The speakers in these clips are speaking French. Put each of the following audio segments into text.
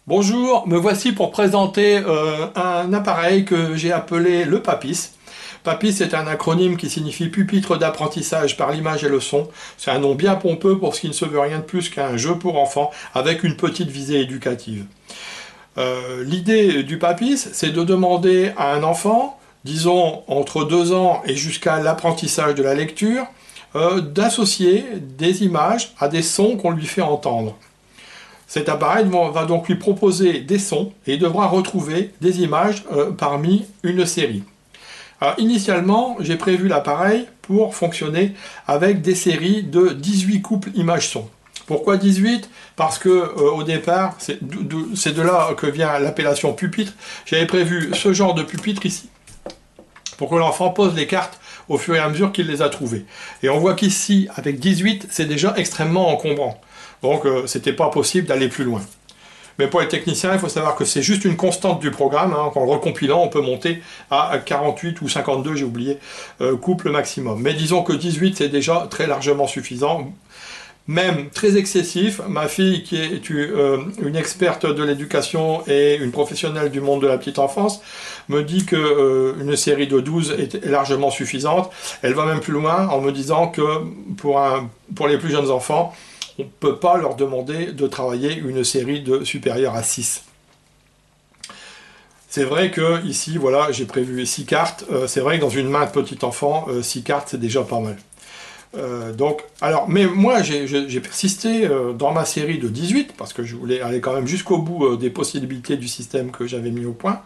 Bonjour, me voici pour présenter un appareil que j'ai appelé le PAPIS. PAPIS est un acronyme qui signifie Pupitre d'apprentissage par l'image et le son. C'est un nom bien pompeux pour ce qui ne se veut rien de plus qu'un jeu pour enfants avec une petite visée éducative. L'idée du PAPIS, c'est de demander à un enfant, disons entre 2 ans et jusqu'à l'apprentissage de la lecture, d'associer des images à des sons qu'on lui fait entendre. Cet appareil va donc lui proposer des sons et il devra retrouver des images parmi une série. Alors, initialement, j'ai prévu l'appareil pour fonctionner avec des séries de 18 couples images-son. Pourquoi 18? Parce que au départ, c'est de là que vient l'appellation pupitre. J'avais prévu ce genre de pupitre ici, pour que l'enfant pose les cartes au fur et à mesure qu'il les a trouvées. Et on voit qu'ici, avec 18, c'est déjà extrêmement encombrant. Donc, c'était pas possible d'aller plus loin. Mais pour les techniciens, il faut savoir que c'est juste une constante du programme. Hein. En le recompilant, on peut monter à 48 ou 52, j'ai oublié, couples maximum. Mais disons que 18, c'est déjà très largement suffisant. Même très excessif. Ma fille, qui est une experte de l'éducation et une professionnelle du monde de la petite enfance, me dit qu'une série de 12 est largement suffisante. Elle va même plus loin en me disant que pour les plus jeunes enfants, on ne peut pas leur demander de travailler une série supérieure à 6. C'est vrai que ici, voilà, j'ai prévu 6 cartes. C'est vrai que dans une main de petit enfant, 6 cartes, c'est déjà pas mal. Mais moi, j'ai persisté dans ma série de 18, parce que je voulais aller quand même jusqu'au bout des possibilités du système que j'avais mis au point.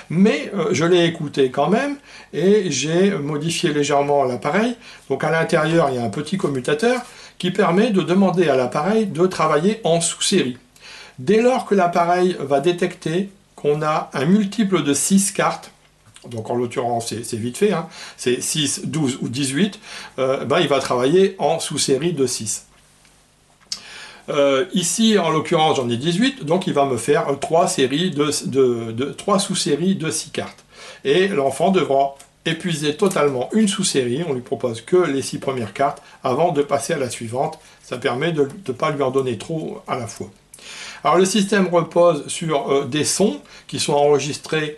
Mais je l'ai écouté quand même, et j'ai modifié légèrement l'appareil. Donc à l'intérieur, il y a un petit commutateur qui permet de demander à l'appareil de travailler en sous-série. Dès lors que l'appareil va détecter qu'on a un multiple de 6 cartes, donc en l'occurrence c'est vite fait, hein, c'est 6, 12 ou 18, il va travailler en sous-série de 6. Ici, en l'occurrence, j'en ai 18, donc il va me faire 3 sous-séries de 6 cartes. Et l'enfant devra épuiser totalement une sous-série, on lui propose que les 6 premières cartes avant de passer à la suivante. Ça permet de ne pas lui en donner trop à la fois. Alors le système repose sur des sons qui sont enregistrés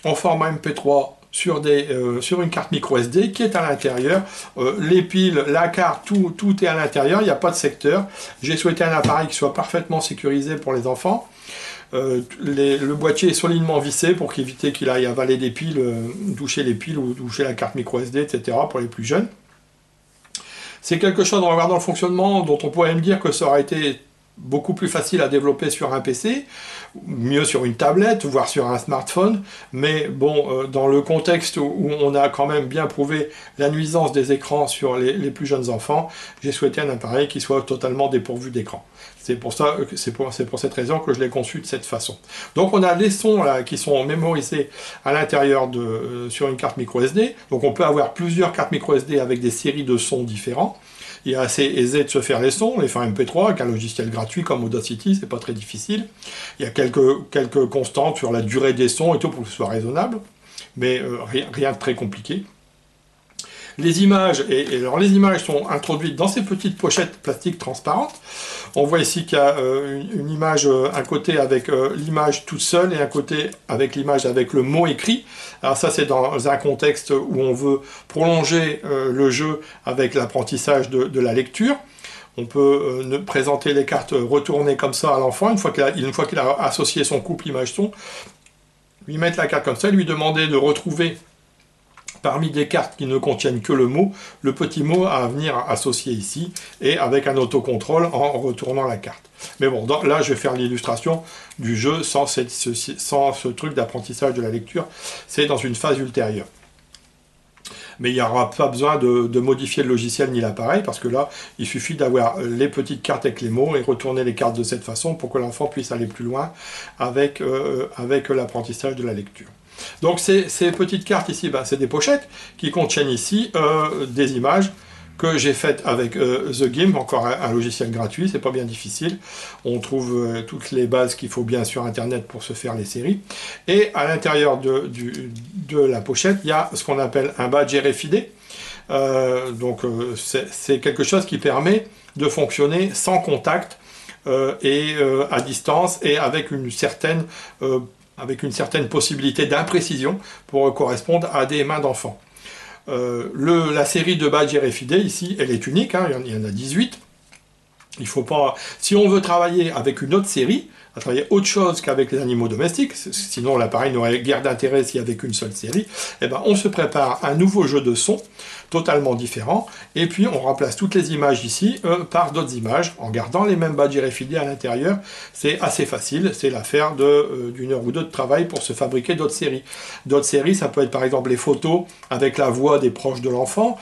en format MP3 sur une carte micro SD qui est à l'intérieur. Les piles, la carte, tout est à l'intérieur, il n'y a pas de secteur. J'ai souhaité un appareil qui soit parfaitement sécurisé pour les enfants. Le boîtier est solidement vissé pour éviter qu'il aille avaler des piles, toucher les piles ou toucher la carte micro SD, etc. pour les plus jeunes. C'est quelque chose, en regardant le fonctionnement, dont on pourrait me dire que ça aurait été beaucoup plus facile à développer sur un PC, mieux sur une tablette, voire sur un smartphone, mais bon, dans le contexte où on a quand même bien prouvé la nuisance des écrans sur les plus jeunes enfants, j'ai souhaité un appareil qui soit totalement dépourvu d'écran. C'est pour cette raison que je l'ai conçu de cette façon. Donc on a les sons là qui sont mémorisés à l'intérieur sur une carte micro SD, donc on peut avoir plusieurs cartes micro SD avec des séries de sons différents. Il est assez aisé de se faire les sons, les faire MP3 avec un logiciel gratuit comme Audacity, c'est pas très difficile. Il y a quelques constantes sur la durée des sons et tout pour que ce soit raisonnable, mais rien de très compliqué. Les images, alors les images sont introduites dans ces petites pochettes plastiques transparentes. On voit ici qu'il y a une image, un côté avec l'image toute seule et un côté avec l'image avec le mot écrit. Alors ça c'est dans un contexte où on veut prolonger le jeu avec l'apprentissage de la lecture. On peut présenter les cartes retournées comme ça à l'enfant, une fois qu'il a associé son couple image-son, lui mettre la carte comme ça, lui demander de retrouver parmi des cartes qui ne contiennent que le mot, le petit mot à venir associer ici, et avec un autocontrôle en retournant la carte. Mais bon, là je vais faire l'illustration du jeu sans ce truc d'apprentissage de la lecture, c'est dans une phase ultérieure. Mais il n'y aura pas besoin de modifier le logiciel ni l'appareil, parce que là, il suffit d'avoir les petites cartes avec les mots et retourner les cartes de cette façon pour que l'enfant puisse aller plus loin avec l'apprentissage de la lecture. Donc ces petites cartes ici, c'est des pochettes qui contiennent ici des images que j'ai faites avec The Gimp, encore un logiciel gratuit, c'est pas bien difficile. On trouve toutes les bases qu'il faut bien sur internet pour se faire les séries. Et à l'intérieur de la pochette, il y a ce qu'on appelle un badge RFID. C'est quelque chose qui permet de fonctionner sans contact à distance et avec une certaine possibilité d'imprécision pour correspondre à des mains d'enfants. La série de badges RFID ici, elle est unique, hein, il y en a 18. Il faut pas, si on veut travailler avec une autre série, à travailler autre chose qu'avec les animaux domestiques, sinon l'appareil n'aurait guère d'intérêt s'il n'y avait qu'une seule série, eh ben, on se prépare un nouveau jeu de son totalement différent, et puis on remplace toutes les images ici par d'autres images, en gardant les mêmes badges RFID à l'intérieur. C'est assez facile, c'est l'affaire d'une heure ou deux de travail pour se fabriquer d'autres séries. D'autres séries, ça peut être par exemple les photos avec la voix des proches de l'enfant,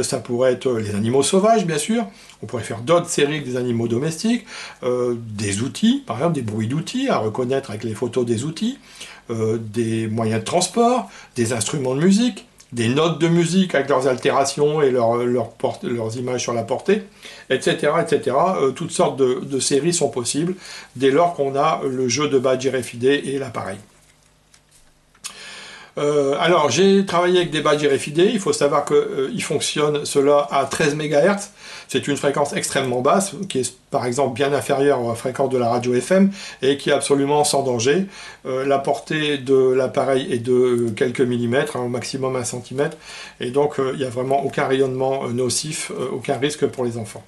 ça pourrait être les animaux sauvages bien sûr, on pourrait faire d'autres séries que des animaux domestiques, des outils, par exemple des bruits d'outils à reconnaître avec les photos des outils, des moyens de transport, des instruments de musique, des notes de musique avec leurs altérations et leurs images sur la portée, etc. etc. Toutes sortes de séries sont possibles dès lors qu'on a le jeu de badge RFID et l'appareil. Alors, j'ai travaillé avec des badges RFID, il faut savoir qu'ils fonctionnent cela à 13 MHz, c'est une fréquence extrêmement basse, qui est par exemple bien inférieure à la fréquence de la radio FM, et qui est absolument sans danger. La portée de l'appareil est de quelques millimètres, hein, au maximum 1 cm, et donc il n'y a vraiment aucun rayonnement nocif, aucun risque pour les enfants.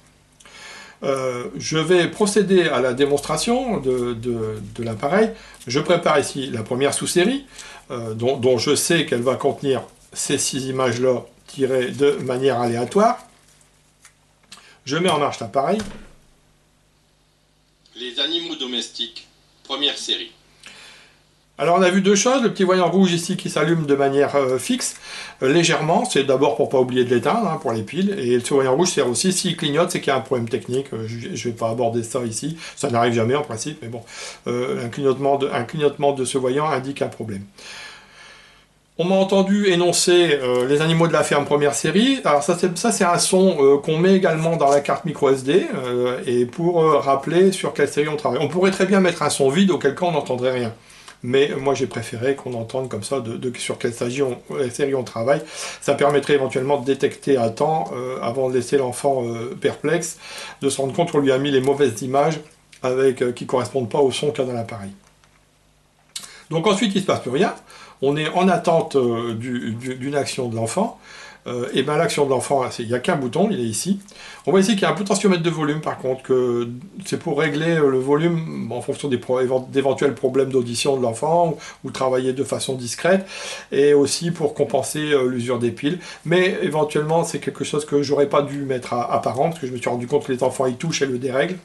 Je vais procéder à la démonstration de l'appareil. Je prépare ici la première sous-série, dont je sais qu'elle va contenir ces 6 images-là tirées de manière aléatoire. Je mets en marche l'appareil. Les animaux domestiques, première série. Alors on a vu deux choses, le petit voyant rouge ici qui s'allume de manière fixe, légèrement, c'est d'abord pour ne pas oublier de l'éteindre, hein, pour les piles, et ce voyant rouge sert aussi, s'il clignote, c'est qu'il y a un problème technique, je ne vais pas aborder ça ici, ça n'arrive jamais en principe, mais bon, un clignotement de ce voyant indique un problème. On m'a entendu énoncer les animaux de la ferme première série. Alors ça c'est un son qu'on met également dans la carte micro SD et pour rappeler sur quelle série on travaille. On pourrait très bien mettre un son vide auquel cas on n'entendrait rien. Mais moi j'ai préféré qu'on entende comme ça sur quelle série on travaille. Ça permettrait éventuellement de détecter à temps, avant de laisser l'enfant perplexe, de se rendre compte qu'on lui a mis les mauvaises images qui ne correspondent pas au son qu'il y a dans l'appareil. Donc ensuite il ne se passe plus rien. On est en attente d'une action de l'enfant. Et bien l'action de l'enfant, il n'y a qu'un bouton, il est ici. On voit ici qu'il y a un potentiomètre de volume, par contre, que c'est pour régler le volume en fonction d'éventuels problèmes d'audition de l'enfant, ou travailler de façon discrète, et aussi pour compenser l'usure des piles. Mais éventuellement, c'est quelque chose que j'aurais pas dû mettre apparent, parce que je me suis rendu compte que les enfants y touchent et le dérèglent.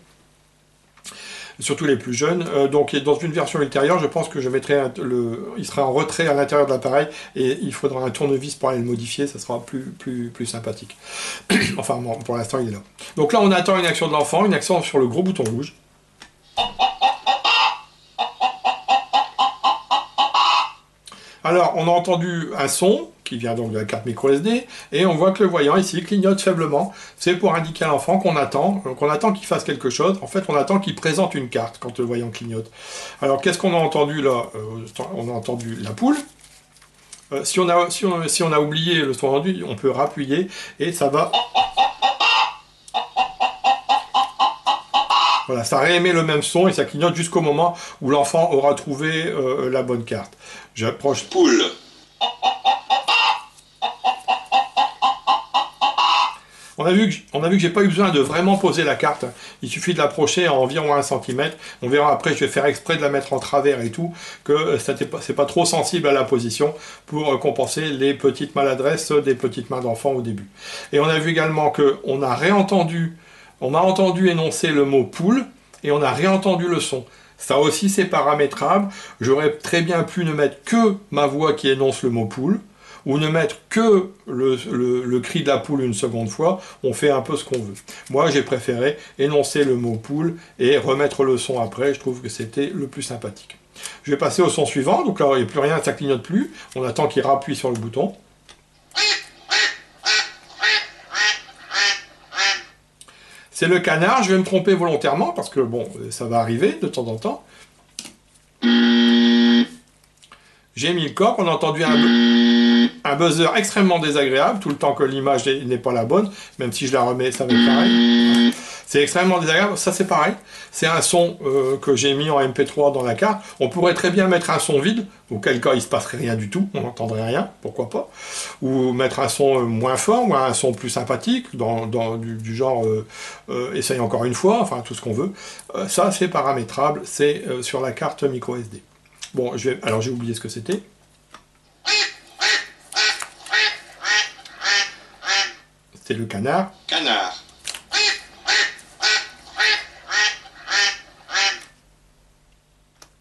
Surtout les plus jeunes. Donc dans une version ultérieure, je pense que je mettrai il sera en retrait à l'intérieur de l'appareil et il faudra un tournevis pour aller le modifier, ça sera plus sympathique. Enfin bon, pour l'instant il est là. Donc là on attend une action de l'enfant, une action sur le gros bouton rouge. Alors on a entendu un son qui vient donc de la carte micro SD, et on voit que le voyant ici clignote faiblement. C'est pour indiquer à l'enfant qu'on attend, qu'il fasse quelque chose. En fait, on attend qu'il présente une carte quand le voyant clignote. Alors, qu'est-ce qu'on a entendu là? On a entendu la poule. Si on a oublié le son rendu, on peut rappuyer, et ça va... Voilà, ça réémet le même son, et ça clignote jusqu'au moment où l'enfant aura trouvé la bonne carte. J'approche... Poule. On a vu que j'ai pas eu besoin de vraiment poser la carte. Il suffit de l'approcher à environ 1 cm. On verra après, je vais faire exprès de la mettre en travers et tout, que c'est pas trop sensible à la position pour compenser les petites maladresses des petites mains d'enfant au début. Et on a vu également qu'on a entendu énoncer le mot poule et on a réentendu le son. Ça aussi c'est paramétrable. J'aurais très bien pu ne mettre que ma voix qui énonce le mot poule, ou ne mettre que le cri de la poule une seconde fois, on fait un peu ce qu'on veut. Moi, j'ai préféré énoncer le mot poule et remettre le son après, je trouve que c'était le plus sympathique. Je vais passer au son suivant, donc là, il n'y a plus rien, ça clignote plus, on attend qu'il rappuie sur le bouton. C'est le canard, je vais me tromper volontairement, parce que bon, ça va arriver de temps en temps. J'ai mis le coq, on a entendu un buzzer extrêmement désagréable, tout le temps que l'image n'est pas la bonne, même si je la remets, ça va être pareil. C'est extrêmement désagréable. Ça, c'est pareil. C'est un son que j'ai mis en MP3 dans la carte. On pourrait très bien mettre un son vide, auquel cas il ne se passerait rien du tout, on n'entendrait rien, pourquoi pas. Ou mettre un son moins fort, ou un son plus sympathique, du genre essaye encore une fois, enfin tout ce qu'on veut. Ça, c'est paramétrable, c'est sur la carte micro SD. Bon, alors j'ai oublié ce que c'était. C'était le canard. Canard.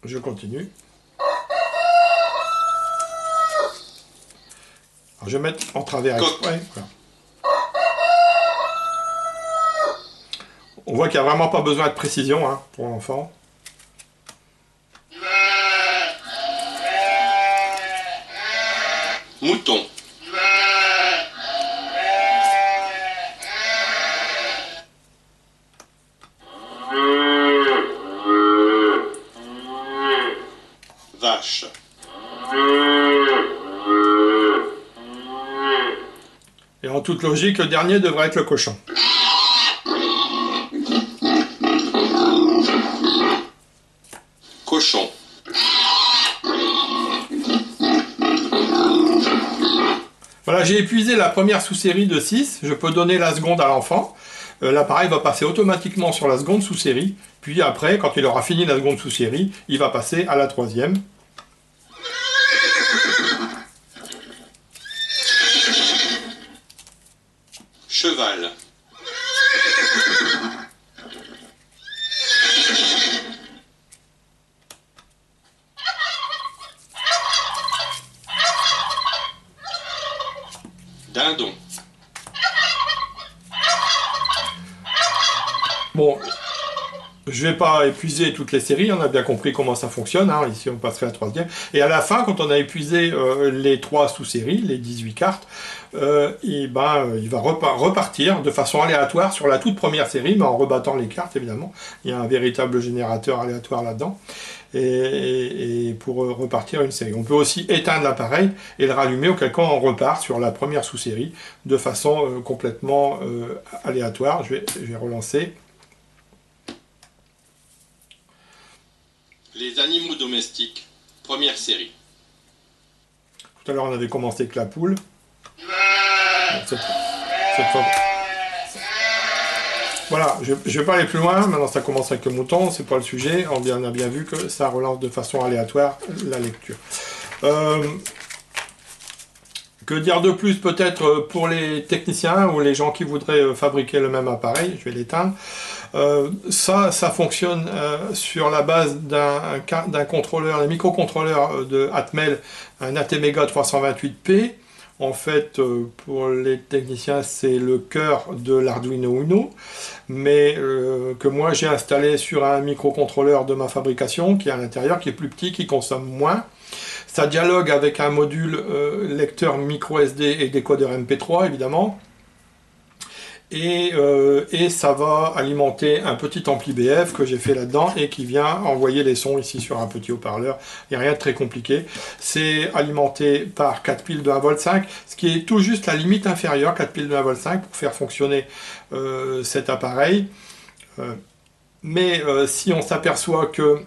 Je continue. Alors, je vais mettre en travers exprès. Voilà. On voit qu'il n'y a vraiment pas besoin de précision hein, pour l'enfant. Mouton. Vache. Et en toute logique, le dernier devrait être le cochon. Cochon. Voilà, j'ai épuisé la première sous-série de 6. Je peux donner la seconde à l'enfant. L'appareil va passer automatiquement sur la seconde sous-série. Puis après, quand il aura fini la seconde sous-série, il va passer à la troisième. Cheval. Dindon. Bon, je ne vais pas épuiser toutes les séries, on a bien compris comment ça fonctionne, hein. Ici on passerait à la troisième. Et à la fin, quand on a épuisé les 3 sous-séries, les 18 cartes, il va repartir de façon aléatoire sur la toute première série, mais en rebattant les cartes évidemment. Il y a un véritable générateur aléatoire là-dedans. Et pour repartir une série. On peut aussi éteindre l'appareil et le rallumer, auquel cas on repart sur la première sous-série de façon complètement aléatoire. Je vais relancer. Les animaux domestiques. Première série. Tout à l'heure on avait commencé avec la poule. Cette fois... Voilà, je ne vais pas aller plus loin, maintenant ça commence avec le mouton, c'est pas le sujet, on a bien vu que ça relance de façon aléatoire la lecture. Que dire de plus peut-être pour les techniciens ou les gens qui voudraient fabriquer le même appareil, je vais l'éteindre. Ça fonctionne sur la base d'un contrôleur, un microcontrôleur de Atmel, un ATmega 328P. En fait, pour les techniciens, c'est le cœur de l'Arduino Uno, mais que moi j'ai installé sur un microcontrôleur de ma fabrication, qui est à l'intérieur, qui est plus petit, qui consomme moins. Ça dialogue avec un module lecteur micro SD et décodeur MP3, évidemment. Et ça va alimenter un petit ampli BF que j'ai fait là-dedans et qui vient envoyer les sons ici sur un petit haut-parleur. Il n'y a rien de très compliqué. C'est alimenté par 4 piles de 1,5 V, ce qui est tout juste la limite inférieure, 4 piles de 1,5 V, pour faire fonctionner cet appareil. Mais si on s'aperçoit que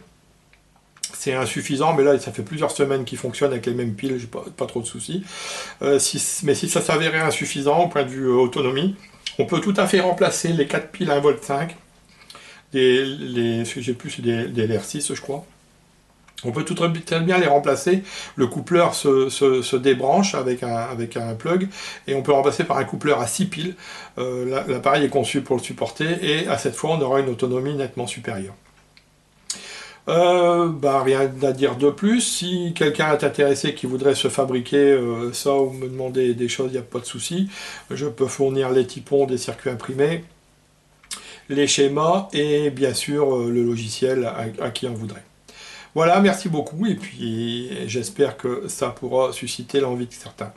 c'est insuffisant, mais là ça fait plusieurs semaines qu'il fonctionne avec les mêmes piles, j'ai pas trop de soucis. Mais si ça s'avérait insuffisant au point de vue autonomie, on peut tout à fait remplacer les 4 piles 1,5 V, j'ai plus c'est des LR6 je crois. On peut tout très bien les remplacer. Le coupleur se débranche avec un plug et on peut le remplacer par un coupleur à 6 piles. L'appareil est conçu pour le supporter et à cette fois on aura une autonomie nettement supérieure. Rien à dire de plus. Si quelqu'un est intéressé qui voudrait se fabriquer ça ou me demander des choses, il n'y a pas de souci. Je peux fournir les typons des circuits imprimés, les schémas et bien sûr le logiciel à qui on voudrait. Voilà, merci beaucoup et puis j'espère que ça pourra susciter l'envie de certains.